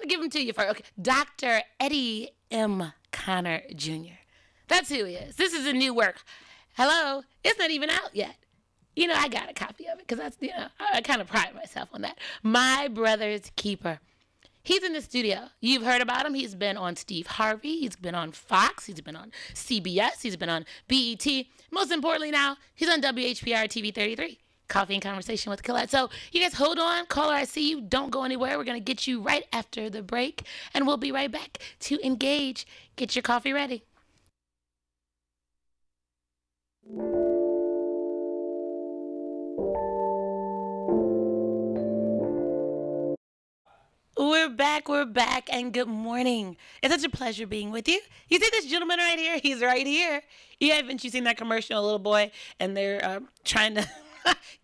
to give him to you first. Okay. Dr. Eddie M. Connor Jr. That's who he is. This is a new work. Hello. It's not even out yet. You know, I got a copy of it because that's, I kind of pride myself on that. My Brother's Keeper. He's in the studio. You've heard about him. He's been on Steve Harvey. He's been on Fox. He's been on CBS. He's been on BET. Most importantly now, he's on WHPR-TV 33. Coffee and Conversation with Colette. So you guys hold on. Caller, I see you. Don't go anywhere. We're going to get you right after the break. And we'll be right back to engage. Get your coffee ready. We're back, and good morning. It's such a pleasure being with you. You see this gentleman right here? He's right here. Haven't you seen that commercial, a little boy, and they're trying to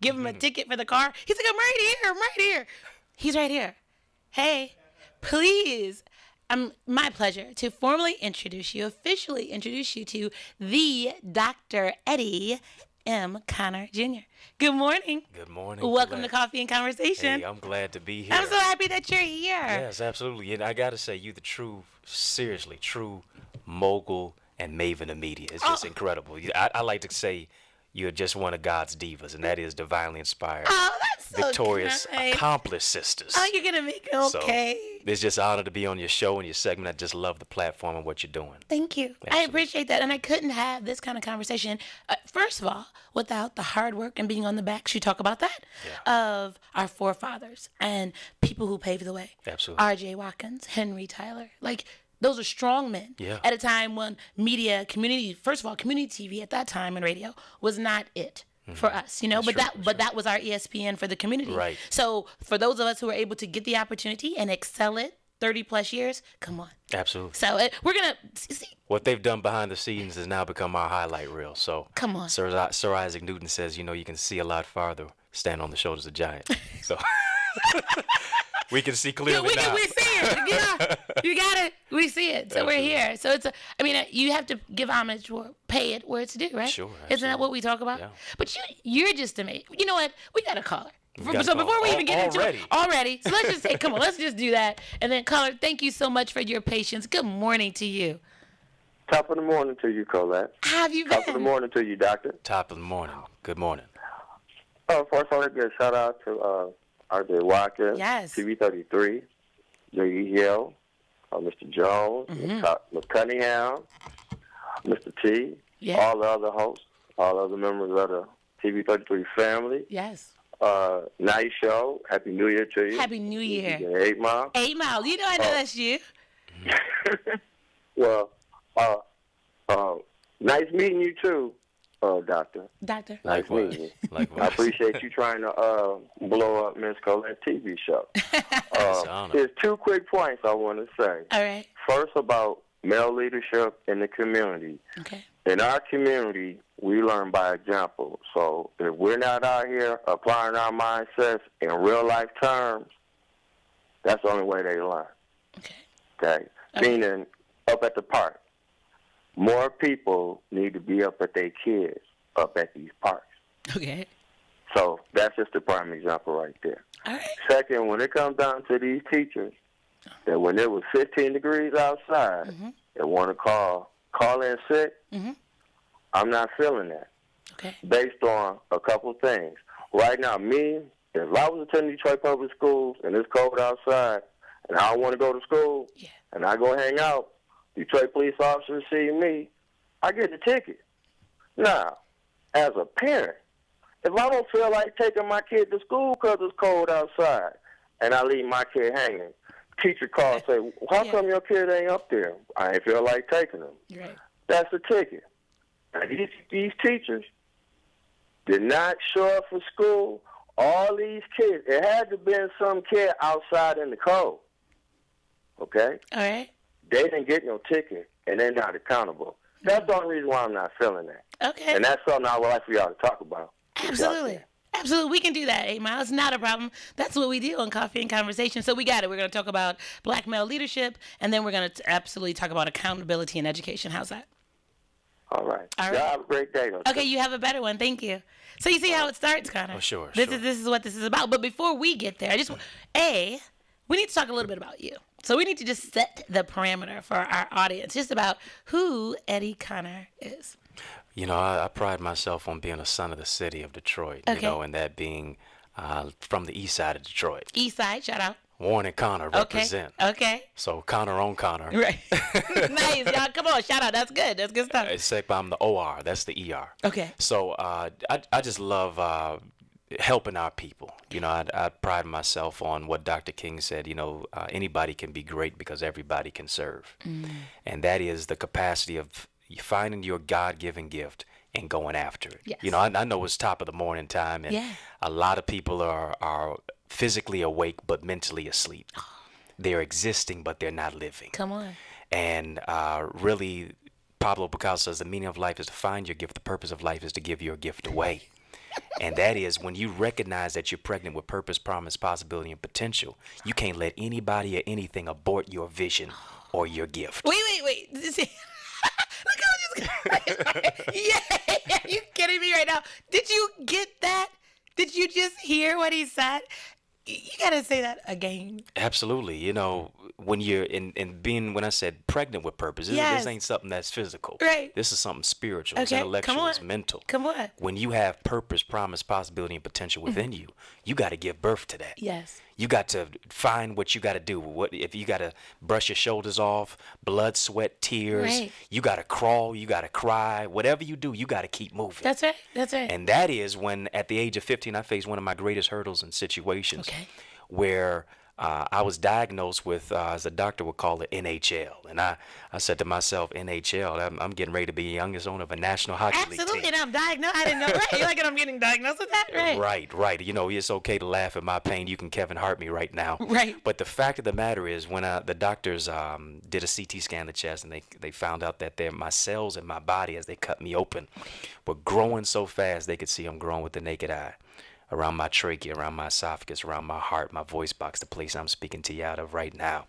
give him a ticket for the car? He's like, I'm right here. He's right here. Hey, please. My pleasure to formally officially introduce you to the Dr. Eddie M. Connor Jr. Good morning. Good morning. Welcome to Coffee and Conversation. Hey, I'm glad to be here. I'm so happy that you're here. Yes, absolutely. And I got to say, you're the true mogul and maven of media. It's just incredible. I like to say you're just one of God's divas, and that is divinely inspired, that's so victorious, kind. accomplished sisters. Oh, you're going to make it okay. So, it's just an honor to be on your show and your segment. I just love the platform and what you're doing. Thank you. Absolutely. I appreciate that. And I couldn't have this kind of conversation, first of all, without the hard work and being on the backs, you talk about that, of our forefathers and people who paved the way. Absolutely. R.J. Watkins, Henry Tyler. Those are strong men at a time when community TV at that time and radio was not it. For us, but that was our ESPN for the community. Right. So for those of us who were able to get the opportunity and excel it 30 plus years, come on. Absolutely. So we're going to see. What they've done behind the scenes has now become our highlight reel. So come on. Sir Isaac Newton says, you can see a lot farther stand on the shoulders of giants. So we can see clearly now. We see it. You got it. We see it. So Absolutely. We're here. So you have to give homage or pay it where it's due, right? Sure. Isn't that what we talk about? Yeah. But you're just amazing. You know what? We got a caller. So before we even get into it, already. So let's just say, come on, let's just do that. And then caller, thank you so much for your patience. Good morning to you. Top of the morning to you, Colette. How have you been? Top of the morning to you, Doctor. Top of the morning. Good morning. First, I want to give a shout out to R.J. Watkins, yes. TV 33, JEL, Mr. Jones, Ms. Cunningham, Mr. T, all the other hosts, all other members of the TV 33 family. Yes. Nice show. Happy New Year to you. Happy New Year. 8 Mile. 8 Mile. I know that's you. Well, nice meeting you too, Doctor. Doctor. Nice meeting you. Likewise. I appreciate you trying to blow up Miss Colette's TV show. There's 2 quick points I want to say. All right. First, about male leadership in the community. Okay. In our community, we learn by example. So if we're not out here applying our mindsets in real life terms, that's the only way they learn. Okay. Meaning, up at the park, more people need to be up at their kids up at these parks. Okay. So that's just a prime example right there. All right. Second, when it comes down to these teachers, that when it was 15 degrees outside, they want to call in sick, I'm not feeling that. Okay. Based on a couple things. Right now, if I was attending Detroit Public Schools and it's cold outside and I don't want to go to school and I go hang out, Detroit police officers see me, I get a ticket. Now, as a parent, if I don't feel like taking my kid to school because it's cold outside and I leave my kid hanging, teacher calls and say, how come your kid ain't up there? I ain't feel like taking him. Right. That's a ticket. Now, these teachers did not show up for school. All these kids, it had to be some kid outside in the cold. Okay? All right. They didn't get no ticket, and they're not accountable. That's the only reason why I'm not feeling that. Okay. And that's something I would like for y'all to talk about. Absolutely. Absolutely. We can do that, 8 Mile. It's not a problem. That's what we do on Coffee and Conversation. So we got it. We're going to talk about black male leadership, and then we're going to absolutely talk about accountability in education. How's that? All right. All right. Y'all have a great day. Okay, you have a better one. Thank you. So you see how it starts, Connor? Oh, sure. This is what this is about. But before we get there, I just we need to talk a little bit about you. So we need to just set the parameter for our audience, just about who Eddie Connor is. You know, I pride myself on being a son of the city of Detroit, Okay. you know, and that being from the east side of Detroit. East Side, shout out. Warren and Connor represent. Okay. So Connor on Connor. Right. Nice, y'all. Come on, shout out. That's good. That's good stuff. Except I'm the OR. That's the ER. Okay. So I just love helping our people. You know, I pride myself on what Dr. King said. You know, anybody can be great because everybody can serve. And that is the capacity of finding your God-given gift and going after it. Yes. You know, I know it's top of the morning time, and a lot of people are physically awake but mentally asleep. They're existing but they're not living. Come on. And really, Pablo Picasso says the meaning of life is to find your gift. The purpose of life is to give your gift away. And that is when you recognize that you're pregnant with purpose, promise, possibility, and potential, you can't let anybody or anything abort your vision or your gift. Wait. Look how yeah, you kidding me right now? Did you get that? Did you just hear what he said? You gotta say that again. Absolutely. You know, when you're when I said pregnant with purpose, this ain't something that's physical. Right. This is something spiritual. It's Okay, intellectual. come on. It's mental. Come on. When you have purpose, promise, possibility, and potential within you, you got to give birth to that. Yes. You got to find what you got to do. What if you got to brush your shoulders off, blood, sweat, tears. Right. You got to crawl. You got to cry. Whatever you do, you got to keep moving. That's right. That's right. And that is when, at the age of 15, I faced one of my greatest hurdles and situations where I was diagnosed with, as a doctor would call it, NHL. And I said to myself, NHL, I'm getting ready to be the youngest owner of a National Hockey League team. Absolutely, and I'm diagnosed. I didn't know. Right, you're like, I'm getting diagnosed with that, right? Right. You know, it's okay to laugh at my pain. You can Kevin Hart me right now. Right. But the fact of the matter is, when the doctors did a CT scan of the chest, and they found out that my cells in my body, as they cut me open, were growing so fast they could see them growing with the naked eye. Around my trachea, around my esophagus, around my heart, my voice box, the place I'm speaking to you out of right now.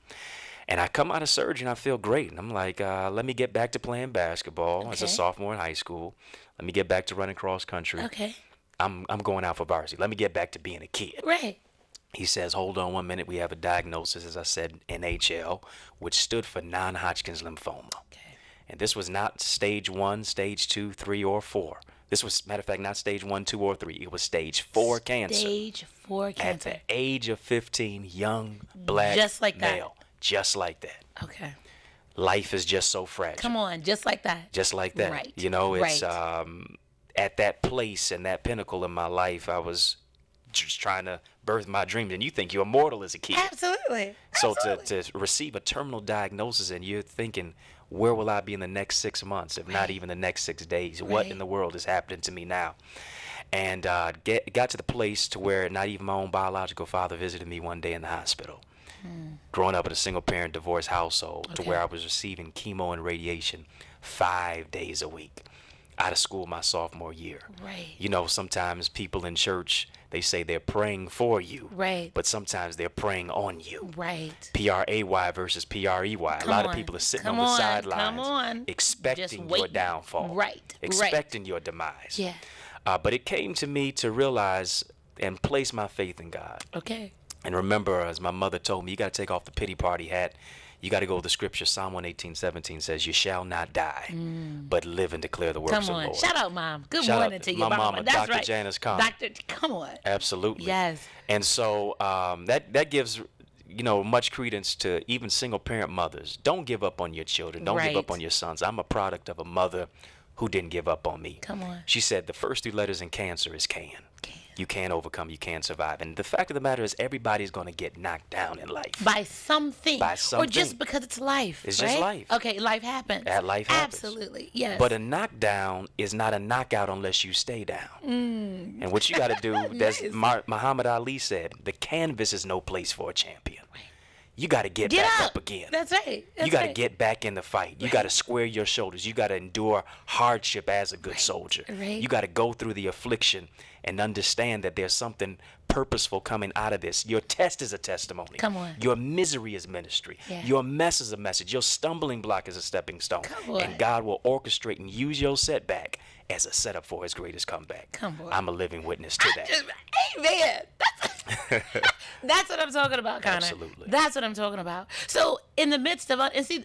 And I come out of surgery and I feel great. And I'm like, let me get back to playing basketball as a sophomore in high school. Let me get back to running cross country. Okay. I'm going out for varsity. Let me get back to being a kid. Right. He says, hold on 1 minute. We have a diagnosis, as I said, NHL, which stood for non-Hodgkin's lymphoma. Okay. And this was not stage 1, stage 2, 3, or 4. This was, matter of fact, not stage 1, 2, or 3. It was stage 4 cancer. Stage 4 cancer. At the age of 15, young, black, just like male. Just like that. Okay. Life is just so fragile. Come on, just like that. Just like that. Right. You know, it's at that place and that pinnacle in my life, I was just trying to birth my dreams. And you think you're immortal as a kid. Absolutely. So to receive a terminal diagnosis and you're thinking, where will I be in the next 6 months, if not even the next 6 days? What in the world is happening to me now? And got to the place to where not even my own biological father visited me one day in the hospital. Growing up in a single-parent divorced household to where I was receiving chemo and radiation 5 days a week. Out of school my sophomore year. Right. You know, sometimes people in church, they say they're praying for you. Right. But sometimes they're praying on you. Right. P-R-A-Y versus P-R-E-Y. A lot of people are sitting on the sidelines expecting your downfall. Right. Expecting your demise. Yeah. But it came to me to realize and place my faith in God. Okay. And remember, as my mother told me, you got to take off the pity party hat. You got to go with the scripture. Psalm 118:17 says, you shall not die, but live and declare the works of the Lord. Shout out, Mom. Good Shout morning out to your my mama, That's Dr. right. Janice Connor. Come on. Absolutely. Yes. And so that gives, you know, much credence to even single parent mothers. Don't give up on your children. Don't give up on your sons. I'm a product of a mother who didn't give up on me. Come on. She said the first 3 letters in cancer is can. You can't overcome, you can't survive. And the fact of the matter is everybody's going to get knocked down in life. By something. Or just because it's life. It's just life. Okay, life happens. Life happens. Absolutely, yes. But a knockdown is not a knockout unless you stay down. And what you got to do, as Muhammad Ali said, the canvas is no place for a champion. Right. You got to get back up again. That's right. You got to get back in the fight. You got to square your shoulders. You got to endure hardship as a good soldier. Right. You got to go through the affliction and understand that there's something purposeful coming out of this. Your test is a testimony. Come on. Your misery is ministry. Yeah. Your mess is a message. Your stumbling block is a stepping stone. Come on. And God will orchestrate and use your setback as a setup for his greatest comeback. Come on. I'm a living witness to that. Amen. That's what I'm talking about, Connor. Absolutely. That's what I'm talking about. So in the midst of, and see,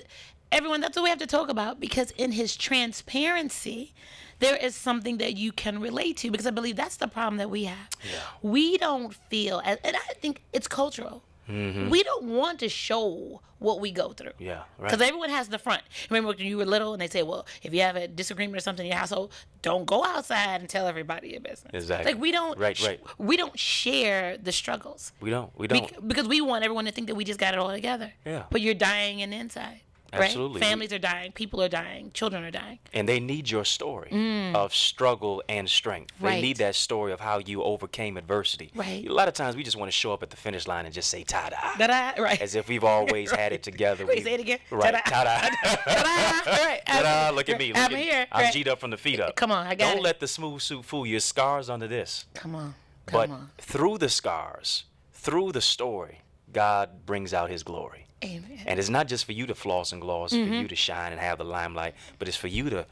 everyone, that's what we have to talk about, because in his transparency, there is something that you can relate to, because I believe that's the problem that we have. Yeah. We don't feel, and I think it's cultural. Mm-hmm. We don't want to show what we go through. Yeah, right. Because everyone has the front. Remember when you were little and they say, well, if you have a disagreement or something in your household, don't go outside and tell everybody your business. Exactly. Like we don't, Right. We don't share the struggles. We don't. Because we want everyone to think that we just got it all together. Yeah. But you're dying in the inside. Absolutely. Right? Families are dying. People are dying. Children are dying. And they need your story of struggle and strength. They Right. need that story of how you overcame adversity. Right. A lot of times we just want to show up at the finish line and just say ta-da. Ta-da. Right. As if we've always had it together. Wait, say it again. Right. Ta-da. Ta-da. Ta-da. Right. Ta-da. Look at me. I'm here. I'm Right. G'd up from the feet up. Come on, I got Don't it. let the smooth suit fool you. Scars under this. Come on. But Come on. through the scars, through the story, God brings out his glory. Amen. And it's not just for you to floss and gloss, for you to shine and have the limelight, but it's for you to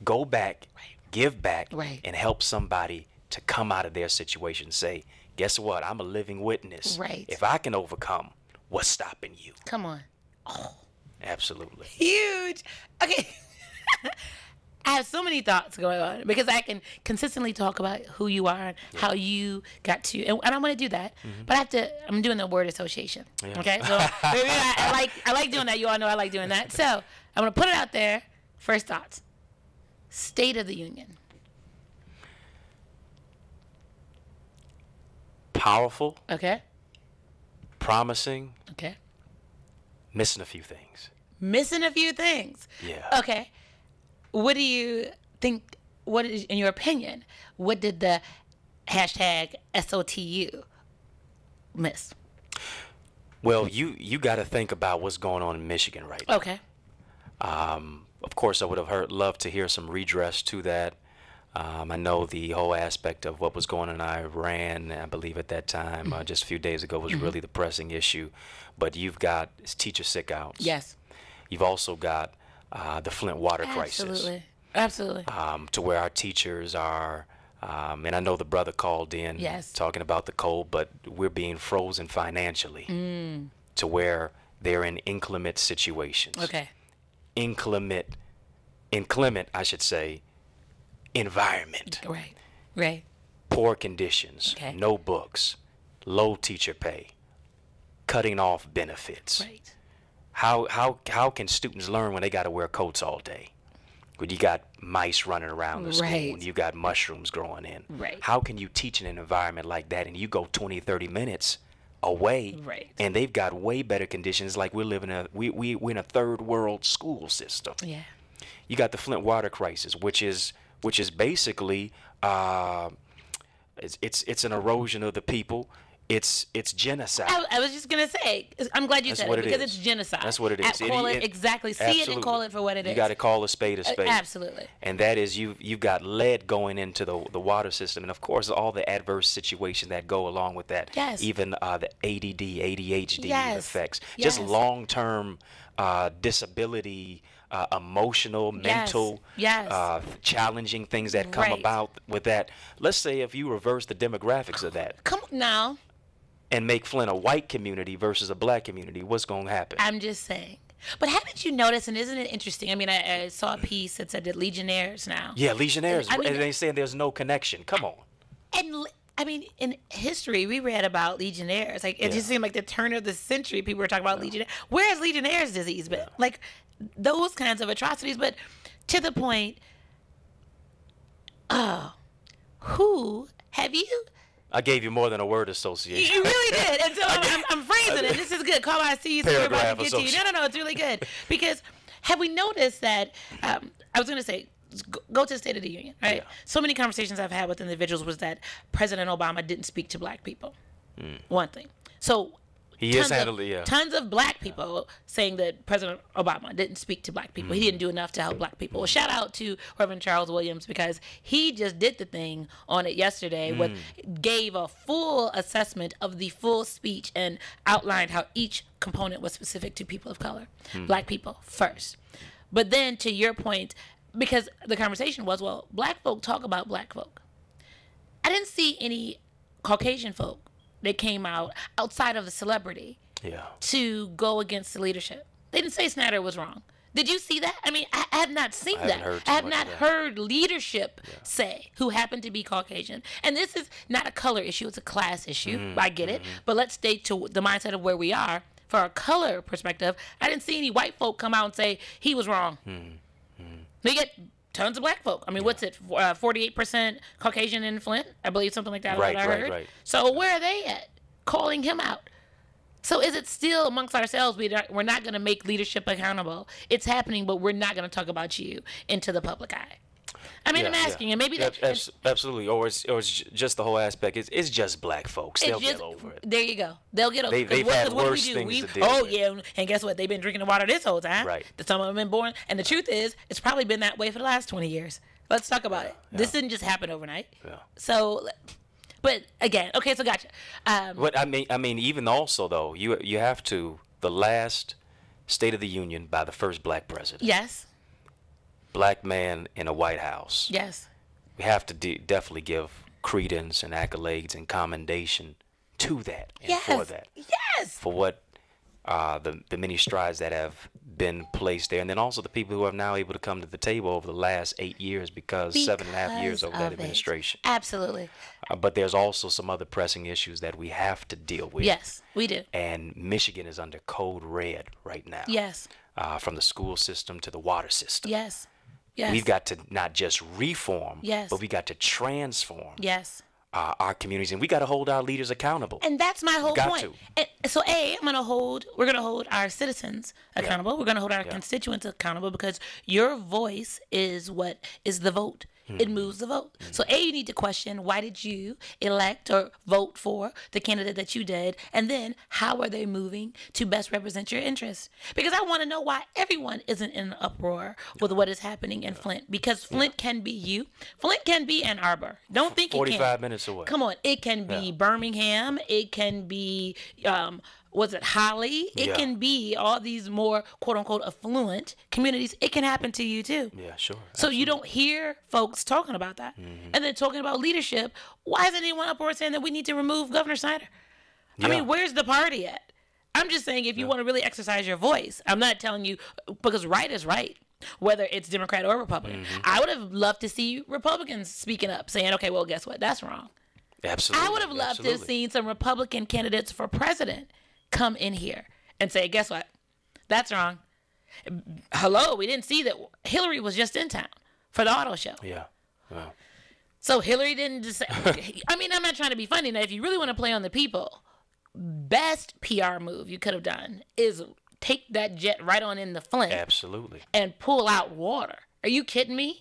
go back, give back, Right. and help somebody to come out of their situation and say, guess what? I'm a living witness. Right. If I can overcome, what's stopping you? Come on. Absolutely. Huge. Okay. I have so many thoughts going on because I can consistently talk about who you are and how you got to, and I want to do that, but I'm doing the word association. Yeah. Okay, so maybe I like doing that. You all know I like doing that. So I'm gonna put it out there. First thoughts. State of the Union. Powerful, Okay. promising, Okay. missing a few things. Missing a few things. Yeah. Okay. What do you think? What is, in your opinion, what did the hashtag SOTU miss? Well, you got to think about what's going on in Michigan right now. Okay. Of course, I would have loved to hear some redress to that. I know the whole aspect of what was going on in Iran, I believe at that time, just a few days ago, was really the pressing issue. But you've got teacher sick-outs. Yes. You've also got the Flint water crisis. Absolutely. To where our teachers are, and I know the brother called in talking about the cold, but we're being frozen financially to where they're in inclement situations. Okay. Inclement, I should say, environment. Right. Poor conditions, Okay. no books, low teacher pay, cutting off benefits. Right. How can students learn when they got to wear coats all day? When you got mice running around the school, Right. and you got mushrooms growing in. Right. How can you teach in an environment like that and you go 20, 30 minutes away, Right. and they've got way better conditions, like we're living in we're in a third world school system. Yeah. You got the Flint water crisis, which is basically it's an erosion of the people. It's genocide. I was just gonna say. I'm glad you That's said what it it because is. it's genocide. That's what it is. Call it exactly. See it and call it for what it is. You got to call a spade a spade. Absolutely. And that is you've got lead going into the water system, and of course all the adverse situations that go along with that. Yes. Even the ADD, ADHD Yes. effects. Yes. Just long-term disability, emotional, mental, challenging things that come Right. about with that. Let's say if you reverse the demographics of that Come on now. and make Flint a white community versus a black community, what's going to happen? I'm just saying. But haven't you noticed, and isn't it interesting? I mean, I saw a piece that said that Legionnaires now. Yeah, Legionnaires. I mean, and they saying there's no connection. Come on. And I mean, in history, we read about Legionnaires. Like, it just seemed like the turn of the century, people were talking about Legionnaires. Where has Legionnaires' disease been? Like, those kinds of atrocities. But to the point, who have you? I gave you more than a word association. You really did. And so I'm phrasing it. This is good. Call I see you. So we're about to get to you. No. It's really good. Because have we noticed that, I was going to say, go to the State of the Union, right? Yeah. So many conversations I've had with individuals was that President Obama didn't speak to black people. One thing. So He is handling, tons of black people saying that President Obama didn't speak to black people. He didn't do enough to help black people. Well, shout out to Reverend Charles Williams because he just did the thing on it yesterday gave a full assessment of the full speech and outlined how each component was specific to people of color, black people first. But then to your point, because the conversation was, well, black folk talk about black folk. I didn't see any Caucasian folk that came out outside of the celebrity to go against the leadership. They didn't say Snyder was wrong. Did you see that? I mean, I have not seen that. I have not heard leadership say, who happened to be Caucasian. And this is not a color issue. It's a class issue. I get it. But let's stay to the mindset of where we are. For a color perspective, I didn't see any white folk come out and say he was wrong. They get tons of black folk. I mean, what's it, 48% Caucasian in Flint? I believe something like that. I heard. Right. So where are they at? Calling him out. So is it still amongst ourselves? We're not going to make leadership accountable. It's happening, but we're not going to talk about you into the public eye. I mean, I'm asking, and maybe that absolutely, or it's just the whole aspect. It's just black folks. They'll get over it. There you go. They'll get over it. They've had worse things to deal with. Yeah, and guess what? They've been drinking the water this whole time. Right. Some of them have been born, and the truth is, it's probably been that way for the last 20 years. Let's talk about it. This didn't just happen overnight. Yeah. So. But again, okay, so gotcha. But I mean, even also though, you have to the last State of the Union by the first black president. Yes. Black man in a White House. Yes. We have to definitely give credence and accolades and commendation to that and for that. Yes. For what the many strides that have been placed there, and then also the people who are now able to come to the table over the last 8 years because 7.5 years of that administration. Absolutely. But there's also some other pressing issues that we have to deal with. Yes, we do. And Michigan is under code red right now. Yes. From the school system to the water system. Yes. Yes. We've got to not just reform, but we got to transform. Yes. Our communities, and we got to hold our leaders accountable. And that's my whole point. And so, we're going to hold our citizens accountable. We're going to hold our constituents accountable because your voice is what is the vote. It moves the vote. So, you need to question, why did you elect or vote for the candidate that you did? And then, how are they moving to best represent your interests? Because I want to know why everyone isn't in an uproar with what is happening in Flint. Because Flint can be you. Flint can be Ann Arbor. Don't think it can. 45 minutes away. Come on. It can be Birmingham. It can be... Holly? It can be all these more quote-unquote affluent communities. It can happen to you too. Yeah, sure. So you don't hear folks talking about that. And then talking about leadership. Why isn't anyone uproar saying that we need to remove Governor Snyder? I mean, where's the party at? I'm just saying if you want to really exercise your voice. I'm not telling you, because right is right, whether it's Democrat or Republican. I would have loved to see Republicans speaking up, saying, okay, well, guess what? That's wrong. Absolutely. I would have loved to have seen some Republican candidates for president come in here and say, guess what? That's wrong. Hello, we didn't see that Hillary was just in town for the auto show. Yeah. Wow. So Hillary didn't just I mean, I'm not trying to be funny. Now, if you really want to play on the people, best PR move you could have done is take that jet right on into Flint. Absolutely. And pull out water. Are you kidding me?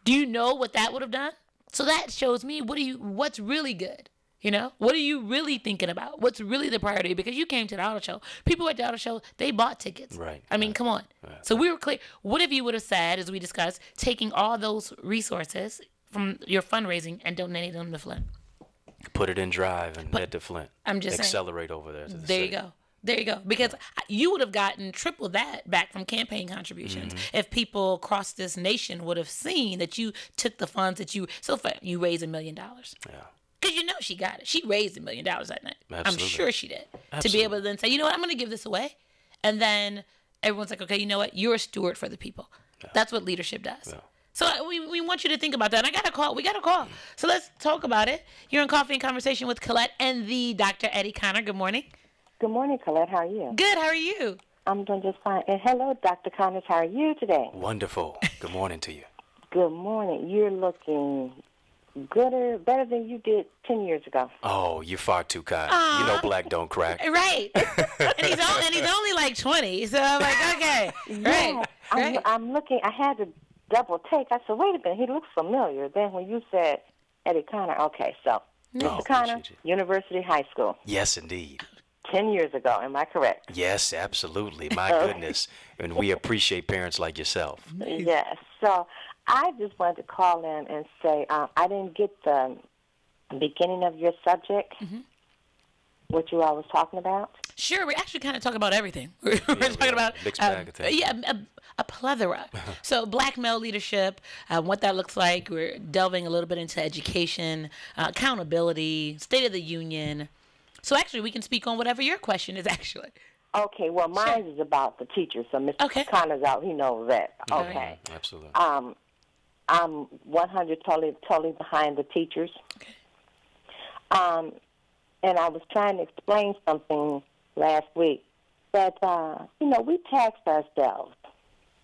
Do you know what that would have done? So that shows me what's really good. You know, what are you really thinking about? What's really the priority? Because you came to the auto show. People at the auto show, they bought tickets. Right. I mean, come on. Right. So we were clear. What if you would have said, as we discussed, taking all those resources from your fundraising and donating them to Flint? Put it in drive and head to Flint. I'm just accelerate over there. There you go. There you go. Because you would have gotten triple that back from campaign contributions if people across this nation would have seen that you took the funds that you raised $1 million. Yeah. Because you know she got it. She raised $1 million that night. Absolutely. I'm sure she did. Absolutely. To be able to then say, you know what, I'm going to give this away. And then everyone's like, okay, you know what? You're a steward for the people. Yeah. That's what leadership does. Yeah. So we want you to think about that. And I got a call. We got a call. So let's talk about it. You're in Coffee and Conversation with Colette and the Dr. Eddie Connor. Good morning. Good morning, Colette. How are you? Good. How are you? I'm doing just fine. And hello, Dr. Connors. How are you today? Wonderful. Good morning to you. Good morning. You're looking better than you did 10 years ago. Oh, you're far too kind. Aww. You know black don't crack. Right. and he's only like 20, so I'm like, okay. Yeah, right. I'm looking. I had to double take. I said, wait a minute. He looks familiar. Then when you said Eddie Connor, okay, so Mr. Connor, University High School. Yes, indeed. 10 years ago, am I correct? Yes, absolutely. My goodness. And we appreciate parents like yourself. Yes. So I just wanted to call in and say I didn't get the beginning of your subject, what you all was talking about. Sure, we're actually kind of talking about everything. We're talking about mixed bag of things. a plethora. So black male leadership, what that looks like. We're delving a little bit into education, accountability, State of the Union. So actually, we can speak on whatever your question is actually. Okay, well, mine is about the teachers. So Mr. Connor's out. He knows that. Okay. Absolutely. I'm 100 totally behind the teachers. Okay. And I was trying to explain something last week that, we taxed ourselves,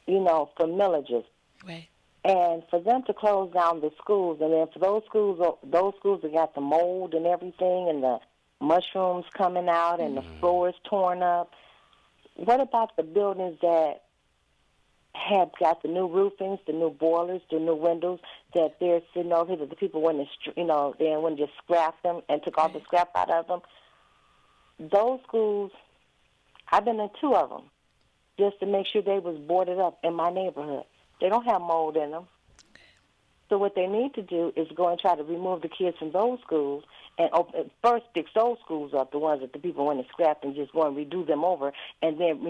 for millages. Right. And for them to close down the schools, and then for those schools that got the mold and everything and the mushrooms coming out and the floors torn up, what about the buildings that have got the new roofings, the new boilers, the new windows, that they're sitting over here, that the people wouldn't, they wouldn't just scrap them and took all the scrap out of them? Those schools, I've been in 2 of them, just to make sure they was boarded up in my neighborhood. They don't have mold in them. So what they need to do is go and try to remove the kids from those schools and first fix those schools up, the ones that the people went and scrapped, and just go and redo them over, and then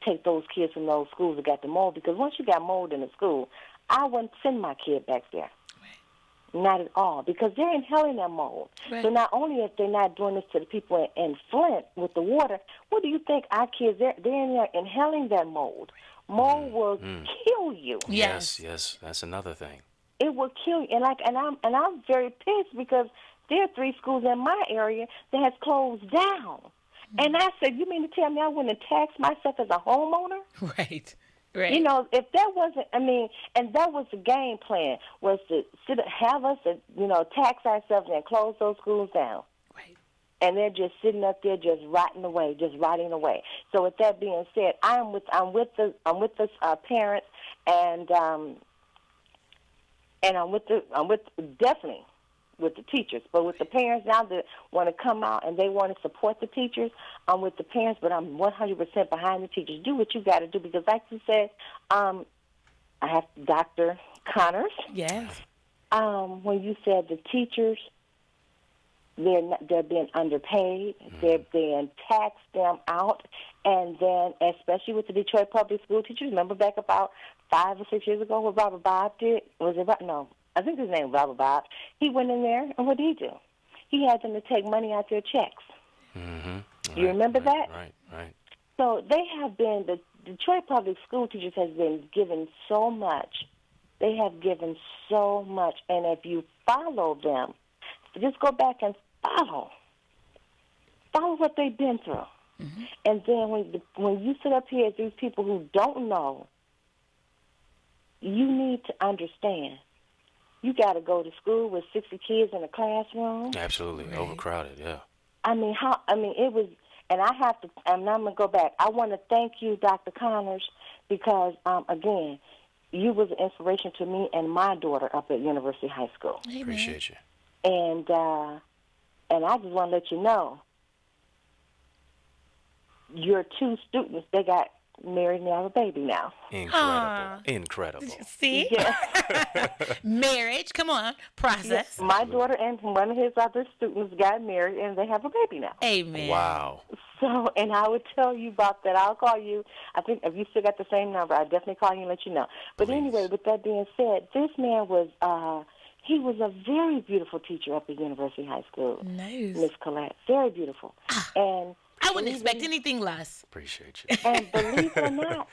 take those kids from those schools that got the mold. Because once you got mold in a school, I wouldn't send my kid back there. Right. Not at all, because they're inhaling that mold. Right. So not only if they're not doing this to the people in Flint with the water, what do you think our kids, they're in there inhaling that mold. Mold will kill you. Yes, that's another thing. It will kill you, and I'm very pissed because there are 3 schools in my area that has closed down. And I said, you mean to tell me I wouldn't tax myself as a homeowner? Right. If that wasn't, and that was the game plan, was to have us, tax ourselves and close those schools down. Right. And they're just sitting up there, just rotting away. So with that being said, I'm with the parents, and I'm definitely with the teachers. But with the parents now that want to come out and they want to support the teachers, I'm with the parents, but I'm 100% behind the teachers. Do what you got to do, because like you said, I have Dr. Connors. Yes. When you said the teachers, they're being underpaid, they're being taxed them out, and then especially with the Detroit public school teachers. Remember back about 5 or 6 years ago what Robert Bob did? No, I think his name was Robert Bob. He went in there, and what did he do? He had them to take money out their checks. Mm-hmm. You remember that? Right. So they have been, the Detroit public school teachers has been given so much. They have given so much, and if you follow them, just go back and follow what they've been through. Mm-hmm. And then when you sit up here as these people who don't know, you need to understand. You got to go to school with 60 kids in a classroom. Absolutely. Right. Overcrowded, yeah. It was, and I'm going to go back. I want to thank you, Dr. Connors, because, again, you was an inspiration to me and my daughter up at University High School. Amen. Appreciate you. And I just want to let you know, your 2 students, they got married and they have a baby now. Incredible. See? Yeah. Marriage, come on, process. Yes, my daughter and one of his other students got married and they have a baby now. Amen. Wow. So, and I would tell you about that. I'll call you. I think if you still got the same number, I'll definitely call you and let you know. But anyway, with that being said, this man was, he was a very beautiful teacher up at University High School. Nice. Miss Collette. Very beautiful. And I wouldn't expect anything less. Appreciate you. And believe it or not,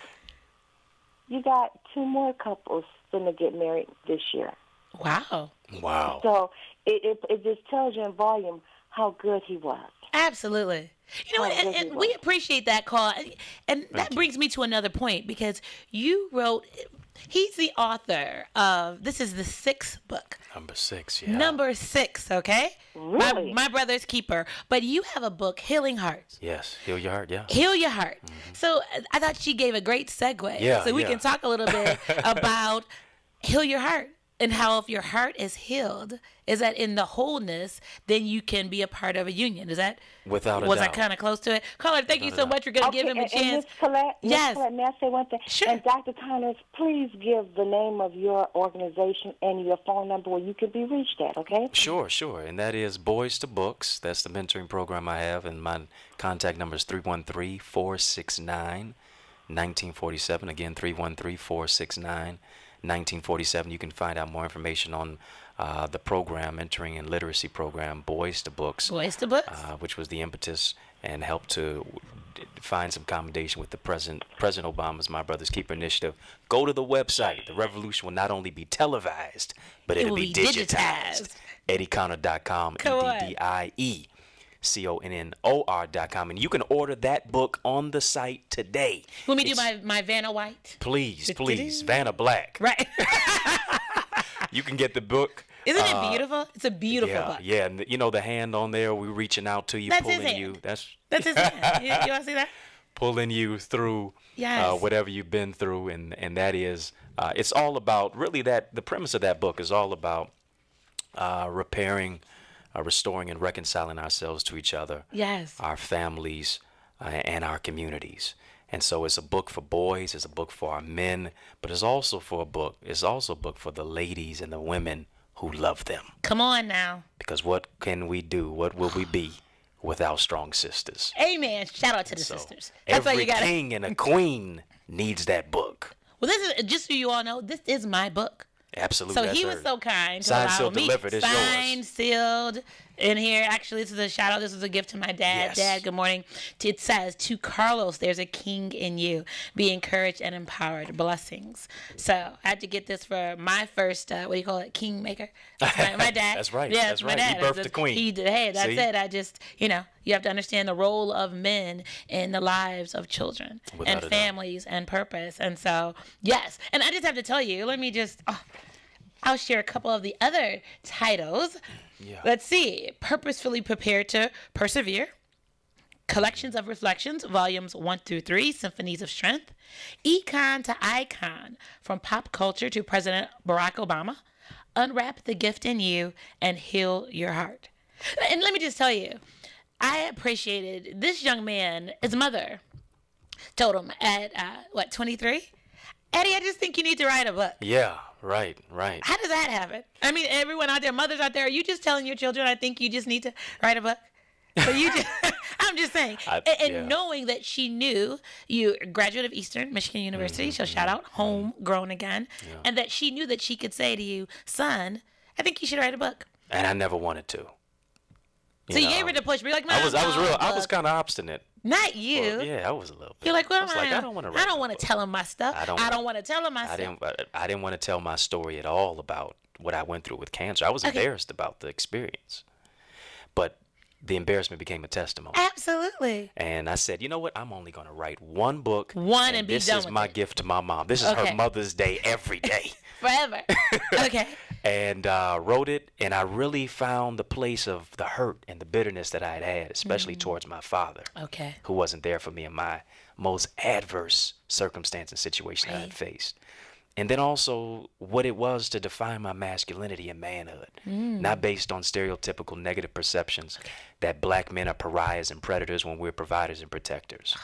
you got 2 more couples going to get married this year. Wow. So it just tells you in volume how good he was. Absolutely. You know, and we appreciate that call. And that brings me to another point, because you wrote, he's the author of, this is the 6th book. Number 6, yeah. Number 6, okay? Really? My brother's keeper. But you have a book, Healing Hearts. Yes, Heal Your Heart, yeah. Heal Your Heart. Mm-hmm. So I thought she gave a great segue. Yeah, so we can talk a little bit about Heal Your Heart. and how if your heart is healed, is that in the wholeness, then you can be a part of a union. Is that Without a was doubt. I kind of close to it? Caller, thank you so much. We're going to give him a chance. And Ms. Collette, Yes. May I say one thing? Sure. And Dr. Connors, please give the name of your organization and your phone number where you can be reached at, okay? Sure. And that is Boys to Books. That's the mentoring program I have, and my contact number is 313-469-1947. Again, 313-469-1947. You can find out more information on the program, Mentoring and Literacy Program, Boys to Books. Boys to Books. Which was the impetus and helped to find some accommodation with the President Obama's My Brother's Keeper initiative. Go to the website. The revolution will not only be televised, but it'll be digitized. EddieConnor.com, EddieConnor.com. And you can order that book on the site today. Let me do my Vanna White. Please, Vanna Black. Right. You can get the book. Isn't it beautiful? It's a beautiful book. Yeah, and you know the hand on there, we're reaching out to you, That's pulling his hand. you. That's his hand. You want to see that? Pulling you through Yes. whatever you've been through, and that is, it's all about, really, that the premise of that book is all about repairing, restoring, and reconciling ourselves to each other, Yes. our families, and our communities. And so it's a book for boys, it's a book for our men, but it's also a book for the ladies and the women who love them. Come on now. Because what can we do? What will we be without strong sisters? Amen. Shout out to the sisters. That's why every you got king and a queen needs that book. Well, this is, just so you all know, this is my book. Absolutely. So he was so kind to Signed, allow sealed, me. delivered. It's Signed, yours. sealed in here. Actually, this is a shout out. This is a gift to my dad. Yes. Dad, good morning. It says, to Carlos, there's a king in you. Be encouraged and empowered. Blessings. So I had to get this for my first, what do you call it? Kingmaker. My dad. That's right. Yeah, That's my right. dad. He birthed the queen. He did. Hey, that's See? it. I just, you have to understand the role of men in the lives of children Without and a doubt. families and purpose. And so, yes. And I just have to tell you, let me just, I'll share a couple of the other titles. Yeah. Let's see. Purposefully Prepared to Persevere. Collections of Reflections, Volumes 1 through 3, Symphonies of Strength. Econ to Icon, From Pop Culture to President Barack Obama. Unwrap the Gift in You and Heal Your Heart. And let me just tell you, I appreciated this young man, his mother told him at, 23? Eddie, I just think you need to write a book. Yeah, right. How does that happen? I mean, everyone out there, mothers out there, are you just telling your children, I think you just need to write a book? So you just, I'm just saying. And knowing that she knew you, graduate of Eastern Michigan University, so shout out, homegrown again, and that she knew that she could say to you, son, I think you should write a book. And I never wanted to. So you gave her the push. Be like, Mom, I was kind of obstinate. Not you. Well, yeah, I was a little bit. You're like, well, I don't want to. I don't want to tell him my stuff. I don't want to tell him my stuff. I didn't want to tell my story at all about what I went through with cancer. I was embarrassed about the experience, but the embarrassment became a testimony. Absolutely. And I said, you know what? I'm only going to write one book. And be done with it. This is my gift to my mom. This is her Mother's Day every day. Forever. Okay. And wrote it, and I really found the place of the hurt and the bitterness that I had, especially towards my father, who wasn't there for me in my most adverse circumstance and situation I had faced. And then also what it was to define my masculinity and manhood, not based on stereotypical negative perceptions that black men are pariahs and predators when we're providers and protectors.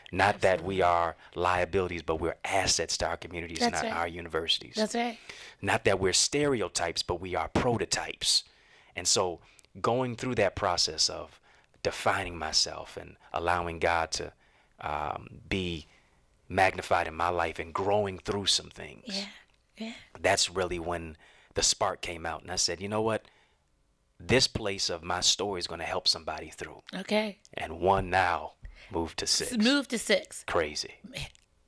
Not that we are liabilities, but we're assets to our communities and our universities. That's right. Not that we're stereotypes, but we are prototypes. And so going through that process of defining myself and allowing God to be magnified in my life and growing through some things. Yeah. That's really when the spark came out. And I said, you know what? This place of my story is going to help somebody through. Okay. And one now moved to 6. Moved to 6. Crazy.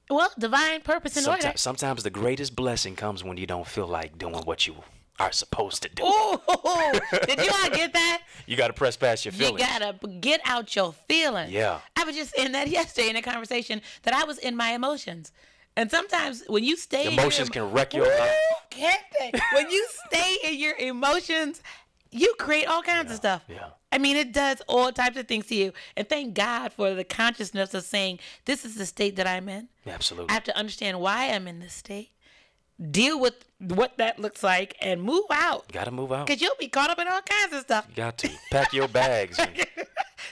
Well, divine purpose and order. Sometimes the greatest blessing comes when you don't feel like doing what you are supposed to do. Ooh, did you all get that? You got to press past your feelings. You got to get out your feelings. Yeah. I was just in that yesterday in a conversation that I was in my emotions. And sometimes when you stay emotions can wreck your life. Can't they? When you stay in your emotions, you create all kinds of stuff. Yeah. I mean, it does all types of things to you. And thank God for the consciousness of saying, this is the state that I'm in. Absolutely. I have to understand why I'm in this state. deal with what that looks like and move out. Gotta move out. Because you'll be caught up in all kinds of stuff. You got to. Pack your bags. And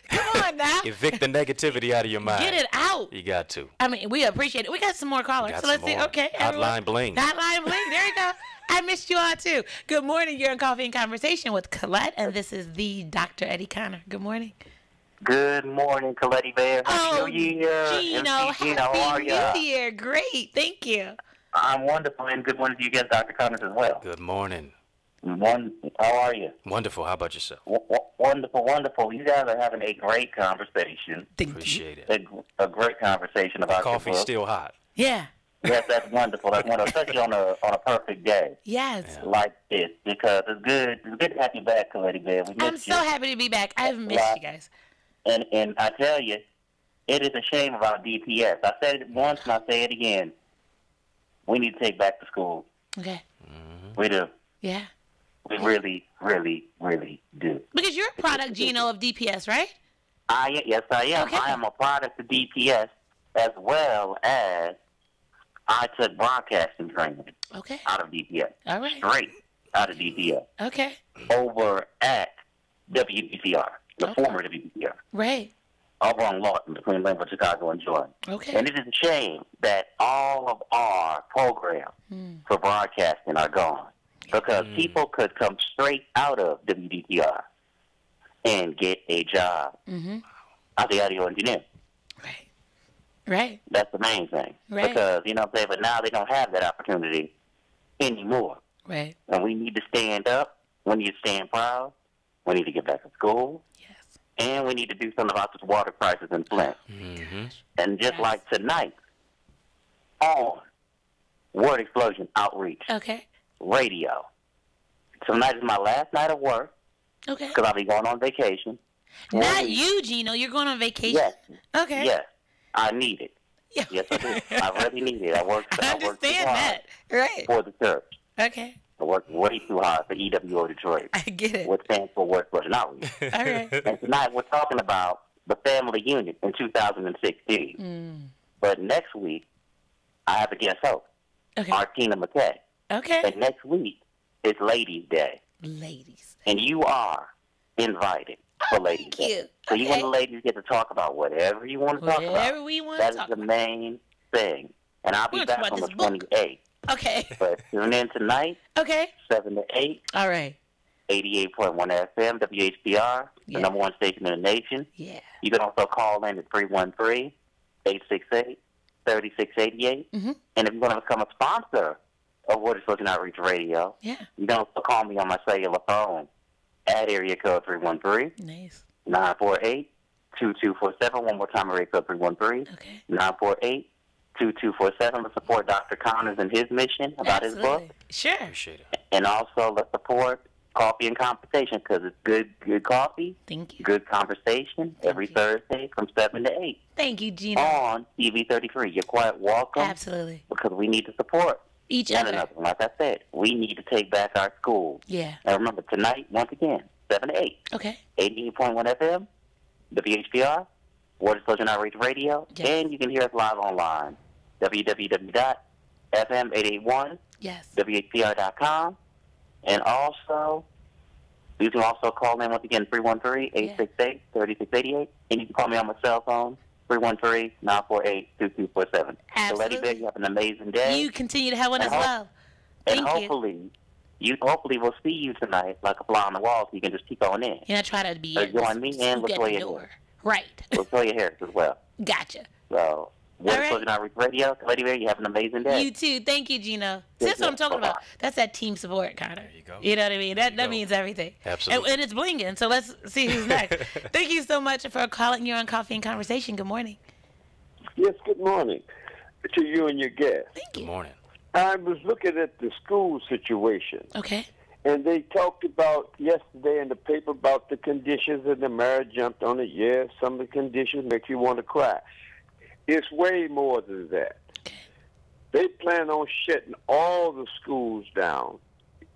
Come on now. evict the negativity out of your mind. Get it out. You got to. I mean, we appreciate it. We got some more callers. Got So let's some see. more. Okay. everyone. Hotline bling. Hotline bling. There you go. I missed you all too. Good morning. You're in Coffee and Conversation with Colette, and this is the Dr. Eddie Connor. Good morning. Good morning, Colette Bear. Oh, Happy New Year. Gino, MC Gino, how are happy ya? New Year. Great. Thank you. I'm wonderful, and good morning to you guys, Dr. Connors, as well. Good morning. How are you? Wonderful. How about yourself? Wonderful, wonderful. You guys are having a great conversation. Appreciate it. A great conversation about your Coffee's book. still hot. Yeah. Yes, that's wonderful. That's wonderful, especially on a perfect day Yes. like this, because it's good to have you back, Colette Bear. We I'm missed so you. happy to be back. I've missed you guys. And I tell you, it is a shame about DPS. I said it once and I say it again. We need to take back the school. Okay. We do. Yeah. We really, really, really do. Because you're a product, Gino, of DPS, right? Yes, I am. Okay. I am a product of DPS, as well as I took broadcasting training Okay. out of DPS. All right. Straight out of DPS. Okay. Over at WHPR, the Okay. former WHPR. Right. Over on Lawton, between Linwood, Chicago, and Jordan. Okay. And it is a shame that all of our programs for broadcasting are gone. Because people could come straight out of WDPR and get a job as the audio engineer. Right. Right. That's the main thing. Right. Because, you know what I'm saying, but now they don't have that opportunity anymore. Right. And we need to stand up. We need to stand proud. We need to get back to school. Yes. And we need to do something about this water crisis in Flint. And just Yes. like tonight, on Word Explosion Outreach Okay. Radio. Tonight is my last night of work Okay. because I'll be going on vacation. Not you, Gino. You're going on vacation. Yes. Okay. Yes. I need it. Yeah. Yes, I do. I really need it. I work I too understand hard that. Right. for the church. Okay. I work way too hard for EWO Detroit, I get it. which stands for Word Explosion Outreach. All right. And tonight we're talking about the family unit in 2016. But next week, I have a guest host, Okay. Martina McKay. Okay. And next week is Ladies' Day. Ladies. And you are invited for Ladies' Thank Day. you. So you and Okay. the ladies get to talk about whatever you want to talk about. Whatever we want to That is talk the about. main thing. And I'll be We're gonna back talk on the about this book. 28th. Okay. But tune in tonight, Okay. 7 to 8, All right. 88.1 FM, WHPR, Yeah. the number one station in the nation. Yeah. You can also call in at 313-868-3688. And if you want to become a sponsor of Word Explosion Outreach Radio, Yeah. you can also call me on my cellular phone at area code 313-948-2247. Nice. 2247. One more time, area code 313 Okay. 948-2247. Let's support Dr. Connors and his mission about his book. Absolutely. Sure. Appreciate it. And also let's support Coffee and Conversation because it's good coffee, Thank you. good conversation every you. Thursday from 7 to 8 Thank you, Gino. on TV 33. You're quite welcome Absolutely. because we need to support Each one other. another. Like I said, we need to take back our schools. Yeah. And remember, tonight, once again, 7 to 8. Okay. 88.1 FM, WHPR, Word Explosion Outreach Radio, Yes. and you can hear us live online, www.fm881, Yes. WHPR.com, and also, you can also call in once again, 313-868-3688, and you can call me on my cell phone, 313-948-2247. So, Lady Absolutely. Bear, you have an amazing day. You continue to have one And as hope- well. and Thank you. hopefully we'll see you tonight like a fly on the wall so you can just keep on in. And I try to be So in. join me and Scoot at Latoya the here. door. Right. Latoya Harris as well. Gotcha. So, Word All right. Explosion Outreach Radio. Lady Bear, you have an amazing day. You too. Thank you, Gino. See, that's what I'm talking about. That's that team support, Connor. There you go. You know what I mean? That you go. means everything. Absolutely. And it's blinging. So let's see who's next. Thank you so much for calling. You're on Coffee and Conversation. Good morning. Yes, good morning to you and your guest. Thank Good you. morning. I was looking at the school situation, Okay. and they talked about yesterday in the paper about the conditions, and the mayor jumped on it. Yes, some of the conditions make you want to cry. It's way more than that. They plan on shutting all the schools down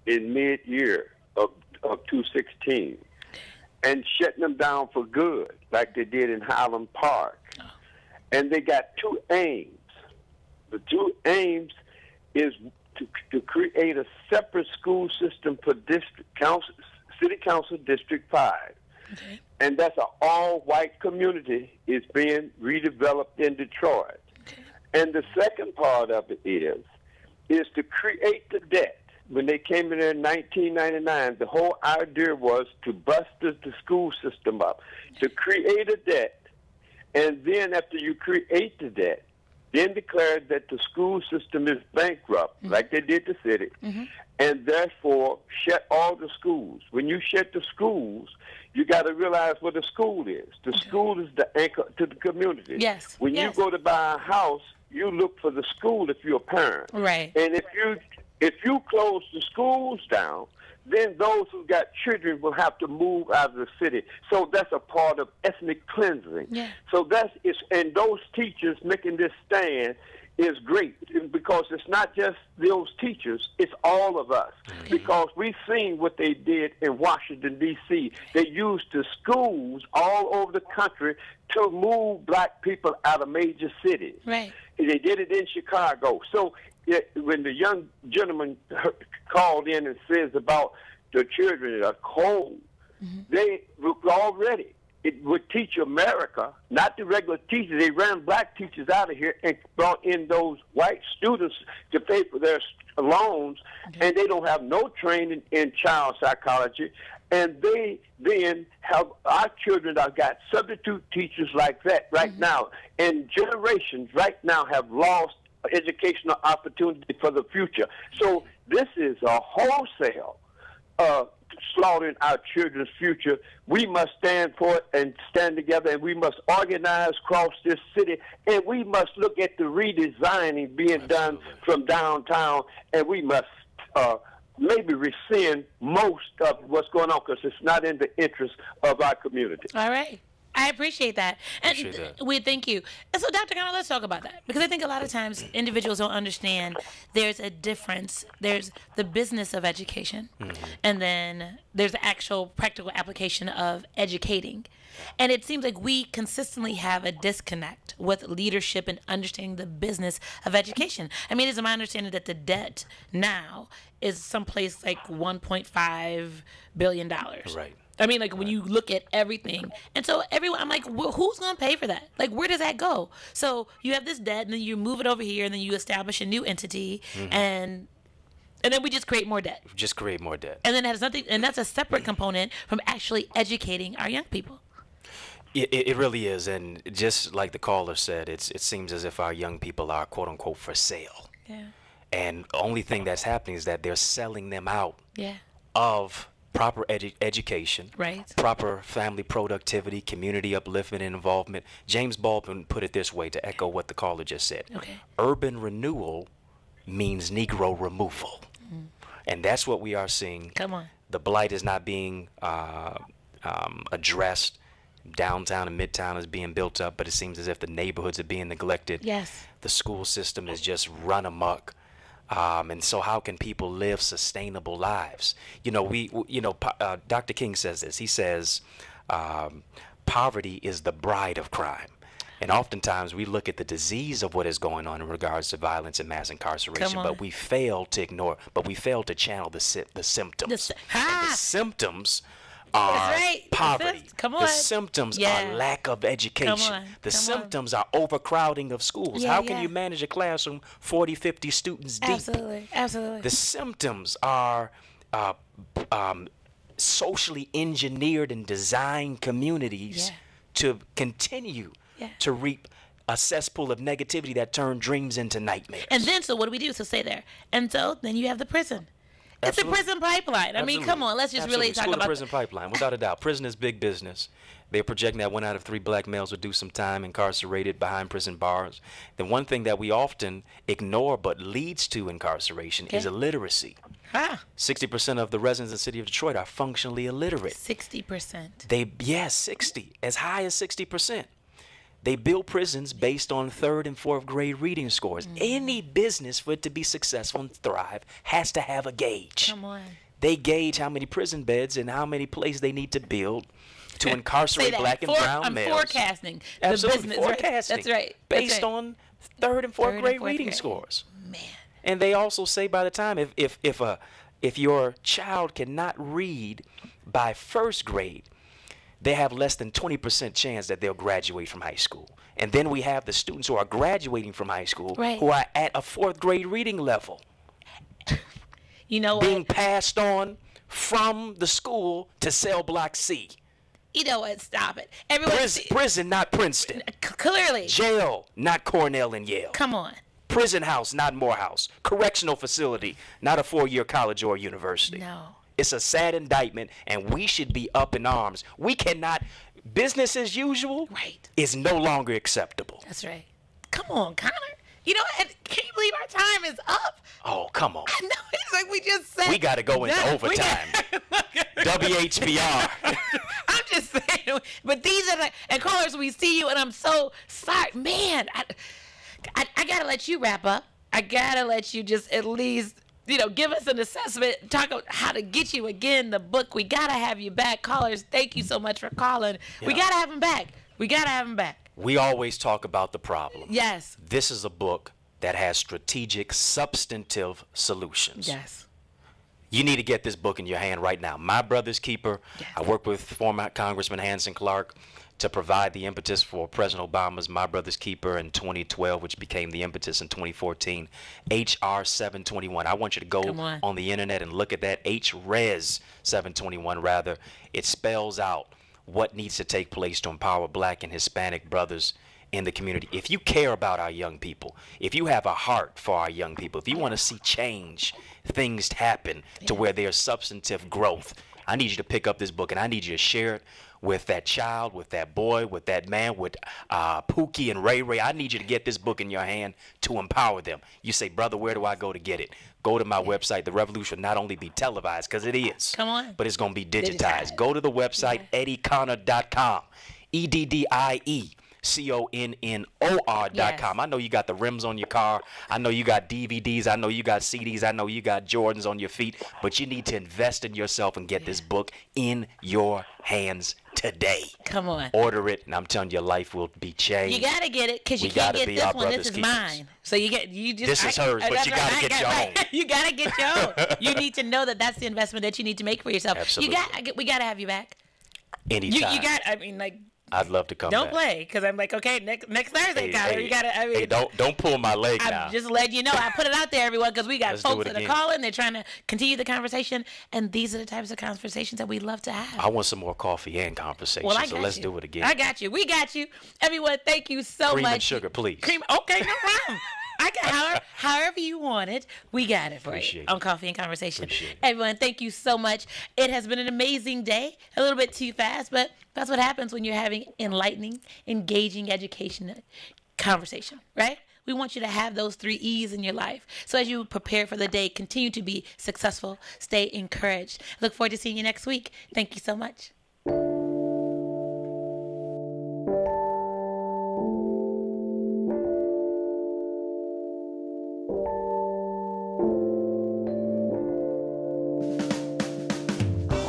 in mid-year of 2016 and shutting them down for good, like they did in Highland Park. And they got two aims. The two aims is to create a separate school system for city council District 5. Okay. And that's an all-white community is being redeveloped in Detroit. Okay. And the second part of it is to create the debt. When they came in there in 1999, the whole idea was to bust the school system up, to create a debt, and then after you create the debt, then declare that the school system is bankrupt, like they did the city, and therefore shut all the schools. When you shut the schools, you got to realize what a school is. The school is the anchor to the community. Yes. When you go to buy a house, you look for the school if you're a parent. Right. And if you close the schools down, then those who got children will have to move out of the city. So that's a part of ethnic cleansing. Yeah. So and those teachers making this stand is great because it's not just those teachers, it's all of us. Because we've seen what they did in Washington, D.C. They used the schools all over the country to move black people out of major cities. Right. They did it in Chicago. So when the young gentleman called in and says about the children that are cold, they already, it would teach America, not the regular teachers. They ran black teachers out of here and brought in those white students to pay for their loans, and they don't have no training in child psychology. And they then have our children that got substitute teachers like that right now, and generations right now have lost educational opportunity for the future. So this is a wholesale slaughtering our children's future. We must stand for it and stand together, and we must organize across this city, and we must look at the redesigning being done from downtown, and we must maybe rescind most of what's going on because it's not in the interest of our community. All right. I appreciate that. And Appreciate that. we thank you. And so, Dr. Connor, let's talk about that. Because I think a lot of times individuals don't understand there's a difference. There's the business of education, and then there's the actual practical application of educating. And it seems like we consistently have a disconnect with leadership and understanding the business of education. I mean, it's my understanding that the debt now is someplace like $1.5 billion. Right. I mean, like when you look at everything. And so everyone, I'm like, well, who's going to pay for that? Like, where does that go? So you have this debt, and then you move it over here, and then you establish a new entity, and then we just create more debt. Just create more debt. And then it has nothing, and that's a separate component from actually educating our young people. It really is, and just like the caller said, it seems as if our young people are quote unquote for sale. Yeah. And the only thing that's happening is that they're selling them out Yeah. of proper education, Right. proper family productivity, community upliftment and involvement. James Baldwin put it this way, to echo what the caller just said. Okay. Urban renewal means Negro removal. And that's what we are seeing. Come on. The blight is not being addressed. Downtown and Midtown is being built up, but it seems as if the neighborhoods are being neglected. Yes. The school system is just run amok. And so how can people live sustainable lives? You know, Dr. King says this. He says, poverty is the bride of crime. And oftentimes we look at the disease of what is going on in regards to violence and mass incarceration, but we fail to ignore, to channel the symptoms. And the symptoms are poverty. The symptoms are lack of education. The symptoms are overcrowding of schools. How can you manage a classroom 40, 50 students deep? Absolutely. Absolutely. The symptoms are socially engineered and designed communities to continue to reap a cesspool of negativity that turn dreams into nightmares. And then, so what do we do? So stay there. And so then you have the prison. Absolutely. It's a prison pipeline. I mean, come on, let's just really talk about prison pipeline, without a doubt. Prison is big business. They're projecting that 1 out of 3 black males will do some time incarcerated behind prison bars. The one thing that we often ignore but leads to incarceration is illiteracy. 60% of the residents in the city of Detroit are functionally illiterate. 60%. 60, as high as 60%. They build prisons based on 3rd and 4th grade reading scores. Any business, for it to be successful and thrive, has to have a gauge. Come on. They gauge how many prison beds and how many places they need to build to incarcerate black and brown males. I'm forecasting Absolutely, the business. forecasting. Right? That's right. Based on 3rd and 4th grade reading scores. Man. And they also say by the time if your child cannot read by first grade, they have less than 20% chance that they'll graduate from high school. And then we have the students who are graduating from high school who are at a 4th grade reading level. You know what? Being passed on from the school to cell block C. You know what? Stop it. Everyone. Prison, not Princeton. Clearly. Jail, not Cornell and Yale. Come on. Prison house, not Morehouse. Correctional facility, not a 4-year college or university. No. It's a sad indictment, and we should be up in arms. We cannot. Business as usual is no longer acceptable. That's right. Come on, Connor. You know, and can you believe our time is up? Oh, come on. I know. It's like we just said. We got to go into overtime. WHPR. I'm just saying. But these are and callers, we see you, and I'm so sorry. Man, I got to let you wrap up. I got to let you just at least, give us an assessment, talk about how to get you again, the book. We got to have you back. Callers, thank you so much for calling. Yeah. We got to have him back. We always talk about the problem. Yes. This is a book that has strategic, substantive solutions. Yes. You need to get this book in your hand right now. My Brother's Keeper. Yes. I worked with former Congressman Hanson Clark to provide the impetus for President Obama's My Brother's Keeper in 2012, which became the impetus in 2014. HR 721. I want you to go on the internet and look at that. HRES 721, rather. It spells out what needs to take place to empower Black and Hispanic brothers in the community. If you care about our young people, if you have a heart for our young people, if you want to see change, things happen to where there's substantive growth, I need you to pick up this book, and I need you to share it with that child, with that boy, with that man, with Pookie and Ray Ray. I need you to get this book in your hand to empower them. You say, brother, where do I go to get it? Go to my website. The revolution will not only be televised, because it is, but it's going to be digitized. Go to the website, eddieconnor.com, EDDIECONNOR.com. I know you got the rims on your car. I know you got DVDs. I know you got CDs. I know you got Jordans on your feet. But you need to invest in yourself and get this book in your hands today. Come on. Order it, and I'm telling you, your life will be changed. You got to get it, because you can't get this one. This is mine. So this is hers, but you got to get your own. You got to get your own. You need to know that that's the investment that you need to make for yourself. Absolutely. We got to have you back. Anytime. I'd love to come back. Don't play, because I'm like, okay, next Thursday, Tyler. You gotta. Don't pull my leg now. I'm just letting you know. I put it out there, everyone, because we got folks that are calling. They're trying to continue the conversation, and these are the types of conversations that we love to have. I want some more coffee and conversation. Well, so let's do it again. I got you. We got you, everyone. Thank you so much. Cream and sugar, please. Okay, no problem. I got however you want it, we got it for you on Coffee and Conversation. Everyone, thank you so much. It has been an amazing day. A little bit too fast, but that's what happens when you're having enlightening, engaging education conversation, right? We want you to have those 3 E's in your life. So as you prepare for the day, continue to be successful, stay encouraged. Look forward to seeing you next week. Thank you so much.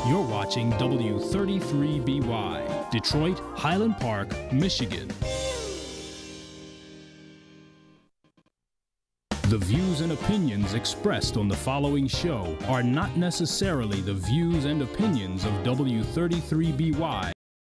You're watching W33BY, Detroit, Highland Park, Michigan. The views and opinions expressed on the following show are not necessarily the views and opinions of W33BY.